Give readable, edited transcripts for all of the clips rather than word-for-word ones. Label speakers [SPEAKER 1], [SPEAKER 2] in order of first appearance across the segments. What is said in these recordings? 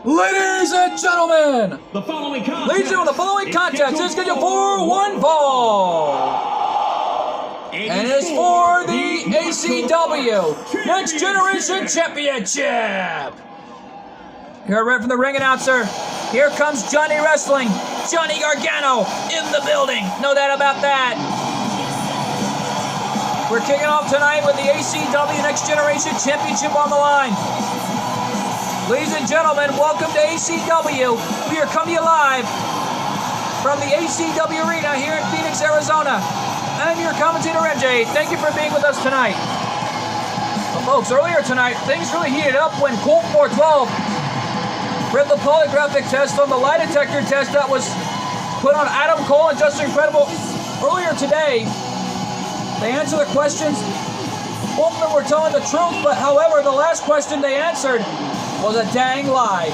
[SPEAKER 1] Ladies and gentlemen, the following contest is scheduled for one fall. And it's for the ACW Next Generation Championship. You heard right from the ring announcer. Here comes Johnny Wrestling, Johnny Gargano in the building. No doubt about that. We're kicking off tonight with the ACW Next Generation Championship on the line. Ladies and gentlemen, welcome to ACW. We are coming to you live from the ACW Arena here in Phoenix, Arizona. I'm your commentator, MJ. Thank you for being with us tonight. Well, folks, earlier tonight, things really heated up when Colt 412 read the polygraphic test on the lie detector test that was put on Adam Cole and Justin Credible earlier today. They answered the questions. Both of them were telling the truth, but however, the last question they answered was a dang lie.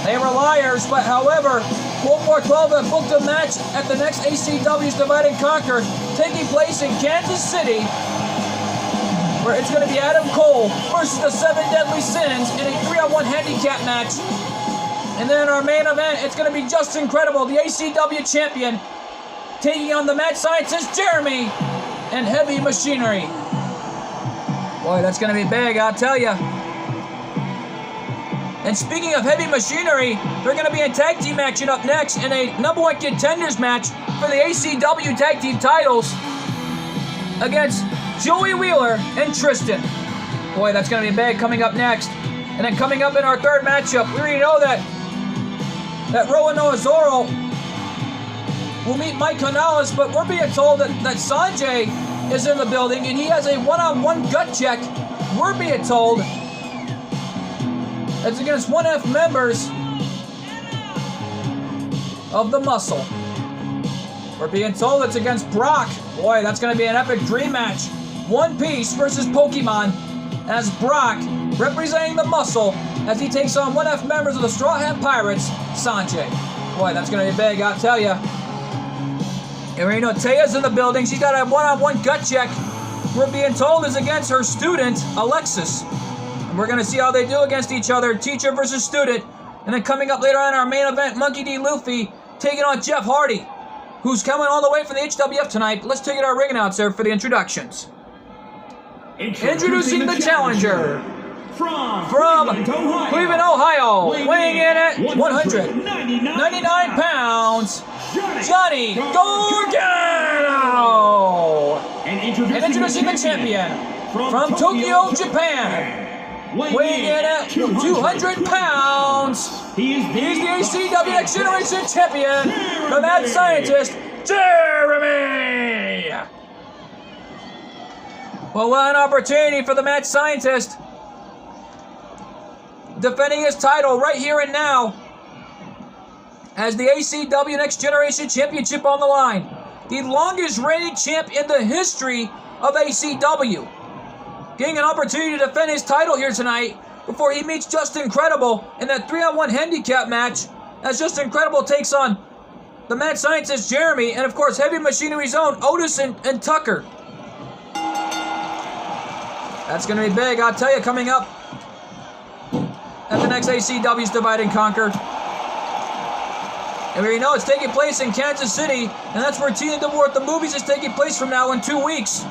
[SPEAKER 1] They were liars, but however, Colt 412 have booked a match at the next ACW's Divide and Conquer, taking place in Kansas City, where it's going to be Adam Cole versus the Seven Deadly Sins in a 3-on-1 handicap match. And then in our main event, it's going to be Justin Credible, the ACW champion, taking on the mad scientist Jeremy and Heavy Machinery. Boy, that's going to be big, I'll tell you. And speaking of Heavy Machinery, they're going to be in tag team action up next in a #1 contenders match for the ACW tag team titles against Joey Wheeler and Tristan. Boy, that's going to be big coming up next. And then coming up in our third matchup, we already know that Rowan Noazoro will meet Mike Canales, but we're being told that Sanjay is in the building and he has a one-on-one gut check. We're being told it's against 1F members of the Muscle. We're being told it's against Brock. Boy, that's going to be an epic dream match. One Piece versus Pokemon as Brock representing the Muscle as he takes on 1F members of the Straw Hat Pirates, Sanjay. Boy, that's going to be big, I'll tell you. And we know Taya's in the building. She's got a one-on-one gut check. We're being told is against her student, Alexis. We're going to see how they do against each other, teacher versus student. And then coming up later on in our main event, Monkey D. Luffy taking on Jeff Hardy, who's coming all the way from the HWF tonight. Let's take it our ring announcer for the introductions. Introducing the challenger from Cleveland, Ohio, weighing in at 199 pounds, Johnny Gargano. And introducing the champion from Tokyo, Japan, weighing in at 200 pounds, he's the ACW Next Generation Champion, the Mad Scientist, Jeremy! Well, what an opportunity for the Mad Scientist, defending his title right here and now, as the ACW Next Generation Championship on the line. The longest reigning champ in the history of ACW. Getting an opportunity to defend his title here tonight before he meets Justin Credible in that 3-on-1 handicap match as Justin Credible takes on the Mad Scientist Jeremy and of course Heavy Machinery's own Otis and Tucker. That's going to be big, I'll tell you, coming up at the next ACW's Divide and Conquer. And we know it's taking place in Kansas City, and that's where TNW War at the Movies is taking place from now in 2 weeks.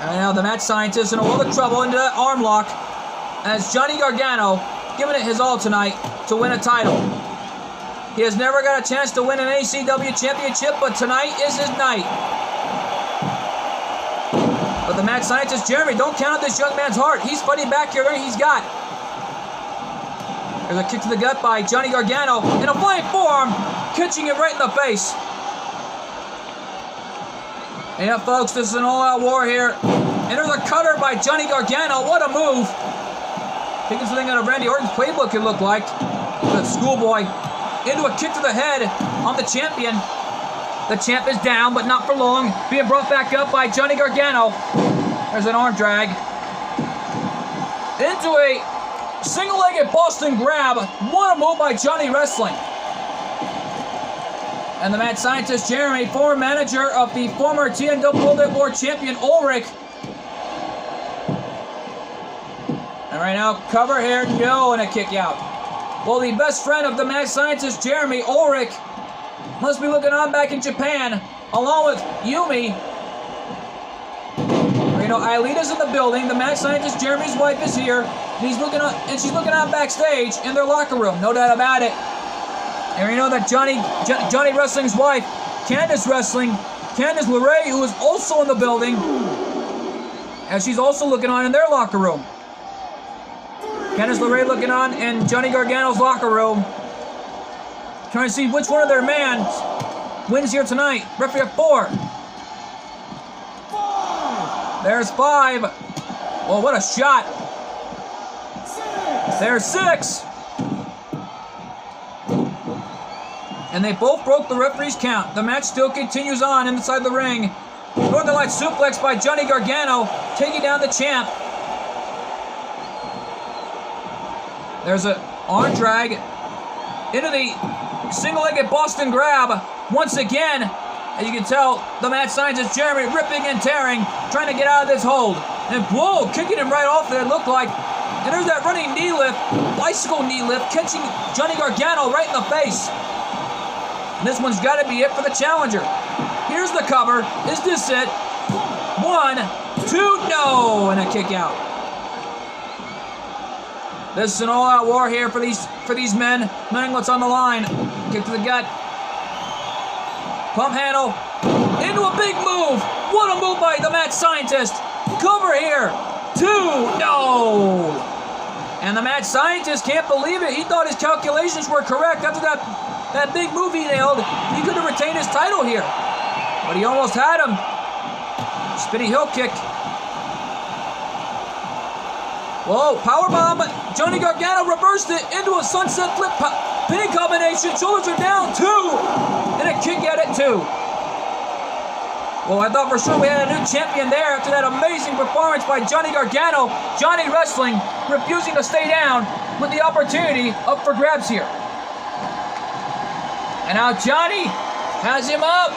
[SPEAKER 1] And now the Mad Scientist in a world of trouble into that arm lock as Johnny Gargano giving it his all tonight to win a title. He has never got a chance to win an ACW championship, but tonight is his night. But the Mad Scientist, Jeremy, don't count out this young man's heart. He's fighting back here, everything he's got. There's a kick to the gut by Johnny Gargano, and a flying forearm, catching him right in the face. And yeah, folks, this is an all-out war here. And there's a cutter by Johnny Gargano. What a move. Taking something out of Randy Orton's playbook, it looked like. The schoolboy into a kick to the head on the champion. The champ is down, but not for long. Being brought back up by Johnny Gargano. There's an arm drag. Into a single-legged Boston grab. What a move by Johnny Wrestling. And the Mad Scientist, Jeremy, former manager of the former TNW World at War champion, Ulrich. And right now, cover here, no, and a kick out. Well, the best friend of the Mad Scientist, Jeremy, Ulrich, must be looking on back in Japan, along with Yumi. You know, Ailita's in the building. The Mad Scientist, Jeremy's wife, is here. And she's looking on backstage in their locker room. No doubt about it. And we know that Johnny Wrestling's wife, Candice Wrestling, Candice LeRae, who is also in the building, and she's also looking on in their locker room. Candice LeRae looking on in Johnny Gargano's locker room, trying to see which one of their men wins here tonight. Referee at 4. There's 5. Well, what a shot. There's 6. And they both broke the referee's count. The match still continues on inside the ring. Northern Light suplex by Johnny Gargano, taking down the champ. There's an arm drag into the single-legged Boston grab. Once again, as you can tell, the Mad Scientist Jeremy ripping and tearing, trying to get out of this hold. And whoa, kicking him right off there, it looked like. And there's that running knee lift, bicycle knee lift, catching Johnny Gargano right in the face. And this one's got to be it for the challenger. Here's the cover. Is this it? 1, 2, no, and a kick out. This is an all-out war here for these men. Knowing what's on the line. Kick to the gut. Pump handle. Into a big move. What a move by the Mad Scientist. Cover here. 2, no. And the Mad Scientist can't believe it. He thought his calculations were correct after that big move he nailed. He could have retained his title here. But he almost had him. Spinning heel kick. Whoa, powerbomb. Johnny Gargano reversed it into a sunset flip pinning combination. Shoulders are down, 2. And a kick out at 2. Well, I thought for sure we had a new champion there after that amazing performance by Johnny Gargano. Johnny Wrestling refusing to stay down with the opportunity up for grabs here. And now Johnny has him up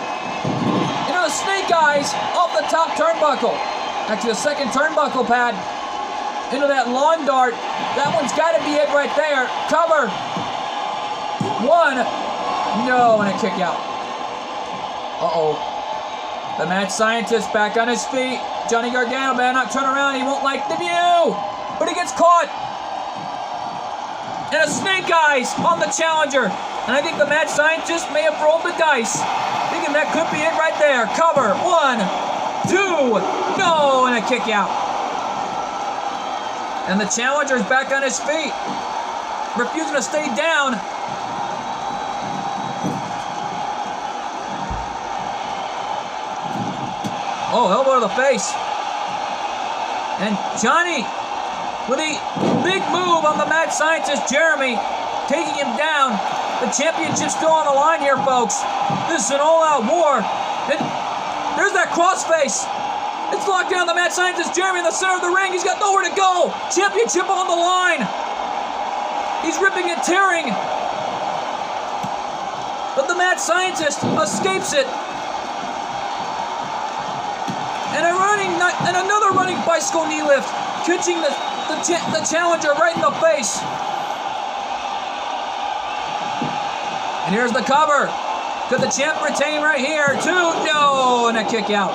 [SPEAKER 1] into the snake eyes off the top turnbuckle. Actually, the second turnbuckle pad. Into that lawn dart. That one's got to be it right there. Cover. 1. No, and a kick out. Uh-oh. The Mad Scientist back on his feet. Johnny Gargano better not turn around. He won't like the view. But he gets caught. And a snake eyes on the challenger. And I think the Mad Scientist may have rolled the dice. Thinking that could be it right there. Cover. 1, 2. No, and a kick out. And the challenger's back on his feet, refusing to stay down. Oh, elbow to the face. And Johnny, with a big move on the Mad Scientist, Jeremy, taking him down. The championship's still on the line here, folks. This is an all-out war. And there's that crossface. It's locked down. The Mad Scientist Jeremy in the center of the ring. He's got nowhere to go. Championship on the line. He's ripping and tearing. But the Mad Scientist escapes it. And another running bicycle knee lift, catching the challenger right in the face. And here's the cover. Could the champ retain right here? 2, no, and a kick out.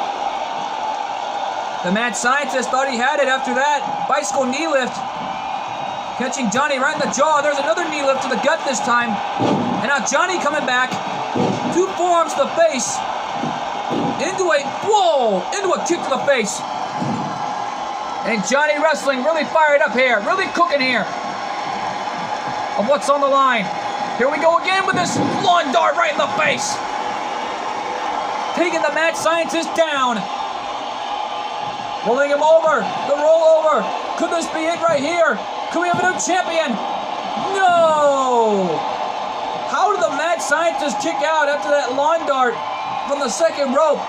[SPEAKER 1] The mad scientist thought he had it after that. Bicycle knee lift. Catching Johnny right in the jaw. There's another knee lift to the gut this time. And now Johnny coming back. 2 forearms to the face. Into a kick to the face. And Johnny Wrestling really fired up here. Really cooking here. Of what's on the line. Here we go again with this lawn dart right in the face. Taking the mad scientist down. Rolling him over. The rollover. Could this be it right here? Could we have a new champion? No! How did the mad scientist kick out after that lawn dart from the second rope?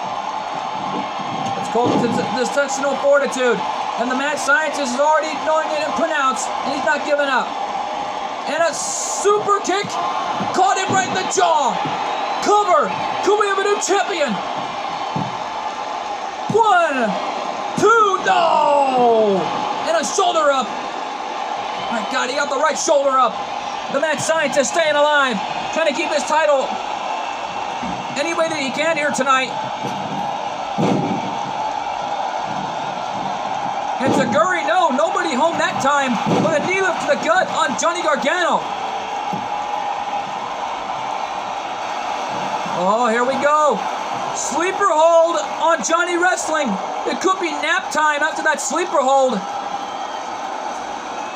[SPEAKER 1] It's called intestinal fortitude. And the mad scientist is already knowing it and pronounced, and he's not giving up. And a super kick. Caught him right in the jaw. Cover. Could we have a new champion? 1, 2, no! And a shoulder up. My God, he got the right shoulder up. The mad scientist staying alive. Trying to keep his title any way that he can here tonight. And Taguri, no, nobody home that time. With a knee lift to the gut on Johnny Gargano. Oh, here we go. Sleeper hold on Johnny Wrestling. It could be nap time after that sleeper hold.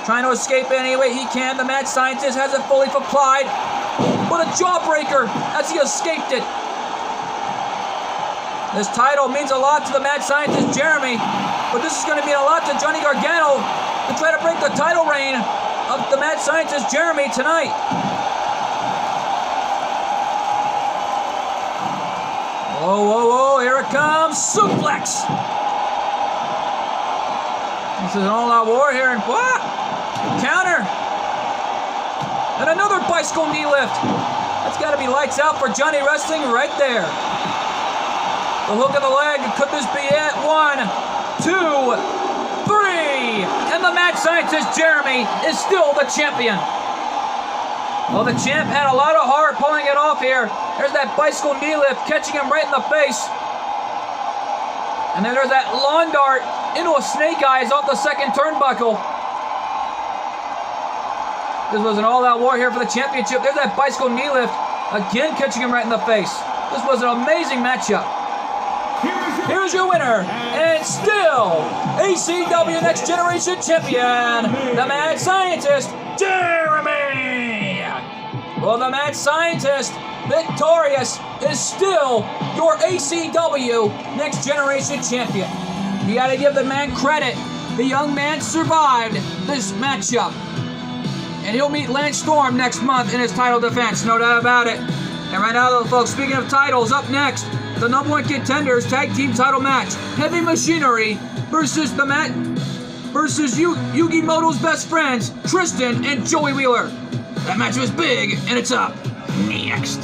[SPEAKER 1] Trying to escape any way he can. The mad scientist has it fully applied. What a jawbreaker as he escaped it. This title means a lot to the mad scientist, Jeremy. But this is going to mean a lot to Johnny Gargano to try to break the title reign of the mad scientist, Jeremy, tonight. Whoa, whoa, whoa, here it comes. Suplex. This is an all-out war here. And what? Counter. And another bicycle knee lift. That's got to be lights out for Johnny Wrestling right there. The hook of the leg. Could this be it? 1, 2, 3. And the mad scientist, Jeremy, is still the champion. Well, the champ had a lot of heart pulling it off here. There's that bicycle knee lift catching him right in the face. And then there's that lawn dart into a snake eyes off the second turnbuckle. This was an all-out war here for the championship. There's that bicycle knee lift. Again catching him right in the face. This was an amazing matchup. Here's your winner, and still ACW Next Generation Champion, the Mad Scientist, Jeremy. Well, the Mad Scientist, victorious, is still your ACW Next Generation Champion. You got to give the man credit. The young man survived this matchup. And he'll meet Lance Storm next month in his title defense, no doubt about it. And right now, though, folks, speaking of titles, up next, the number 1 contenders tag team title match. Heavy Machinery versus Yugi Muto's best friends, Tristan and Joey Wheeler. That match was big, and it's up next.